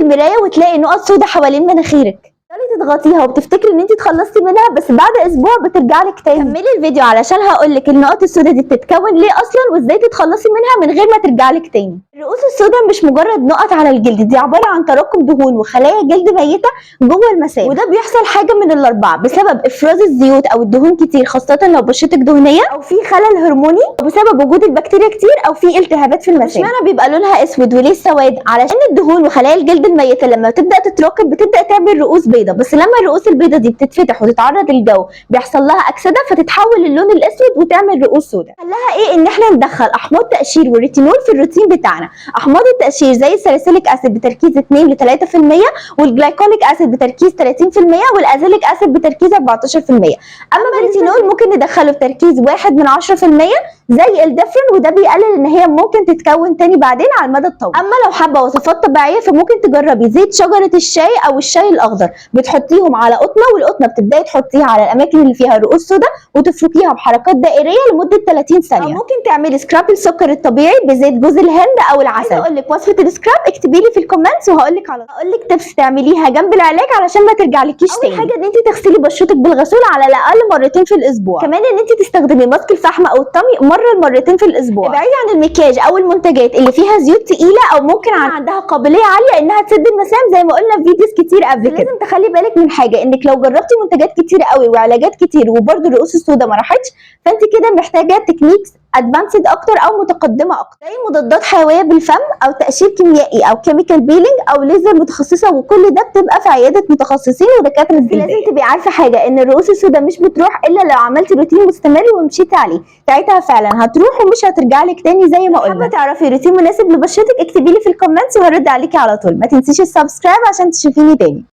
المرايه وتلاقي نقط سودا حوالين مناخيرك، تضغطيها وبتفتكري ان انت اتخلصتي منها، بس بعد اسبوع بترجع لك تاني. كملي الفيديو علشان هقول لك النقط السوداء دي بتتكون ليه اصلا وازاي تتخلصي منها من غير ما ترجع لك تاني. الرؤوس السوداء مش مجرد نقط على الجلد، دي عباره عن تراكم دهون وخلايا جلد ميته جوه المسام، وده بيحصل حاجه من الاربعه: بسبب افراز الزيوت او الدهون كتير، خاصه لو بشرتك دهنيه، او في خلل هرموني، او بسبب وجود البكتيريا كتير، او في التهابات في المسام. اشمعنى بيبقى لونها اسود وليه سواد؟ علشان الدهون وخلايا الجلد الميته لما تبدا تتراكم بتبدا تعمل رؤوس بيضاء، بس لما الرؤوس البيضاء دي بتتفتح وتتعرض للجو بيحصل لها اكسده فتتحول للون الاسود وتعمل رؤوس سوداء. حلها ايه؟ ان احنا ندخل احماض تقشير والريتينول في الروتين بتاعنا. احماض التقشير زي الساليسيليك اسيد بتركيز 2 ل 3%، والجلايكوليك اسيد بتركيز 30%، والازيليك اسيد بتركيز 14%. اما الريتينول ممكن ندخله بتركيز 1 من 10% زي الدفرين، وده بيقلل ان هي ممكن تتكون تاني بعدين على المدى الطويل. اما لو حابه وصفات طبيعيه فممكن تجربي زيت شجره الشاي او الشاي الاخضر، بتحطيهم على قطنه، والقطنه بتبداي تحطيها على الاماكن اللي فيها رؤوس سوداء وتفركيها بحركات دائريه لمده 30 ثانيه. او ممكن تعملي سكراب السكر الطبيعي بزيت جوز الهند او العسل. اقول لك وصفه السكراب اكتبي لي في الكومنتس وهقول لك تبس تعمليها جنب العلاج علشان ما ترجعلكيش تاني. اول حاجه ان انت تغسلي بشرتك بالغسول على الاقل مرتين في الاسبوع. كمان ان انت تستخدمي ماسك الفحم او الطمي مره لمرتين في الاسبوع. ابعدي عن المكياج او المنتجات اللي فيها زيوت تقيله او ممكن عندها قابليه عاليه انها تسد المسام زي ما قلنا في فيديوز كتير قبل كده. لازم تخلي بالك من حاجه، انك لو جربتي منتجات كتير قوي وعلاجات كتير وبرده الرؤوس السوداء ما راحتش، فانت كده محتاجه تكنيكس ادفانسد اكتر او متقدمه اكتر، زي مضادات حيويه بالفم او تقشير كيميائي او كيميكال بيلينج او ليزر متخصصه، وكل ده بتبقى في عياده متخصصين ودكاتره جلديه. لازم تبقي عارفه حاجه، ان الرؤوس السوداء مش بتروح الا لو عملتي روتين مستمر ومشيتي عليه، ساعتها فعلا هتروح ومش هترجع لك تاني زي ما قلنا. حابه تعرفي روتين مناسب لبشرتك اكتبي لي في الكومنتس وهرد عليكي على طول. ما تنسيش السبسكرايب عشان تشوفيني تاني.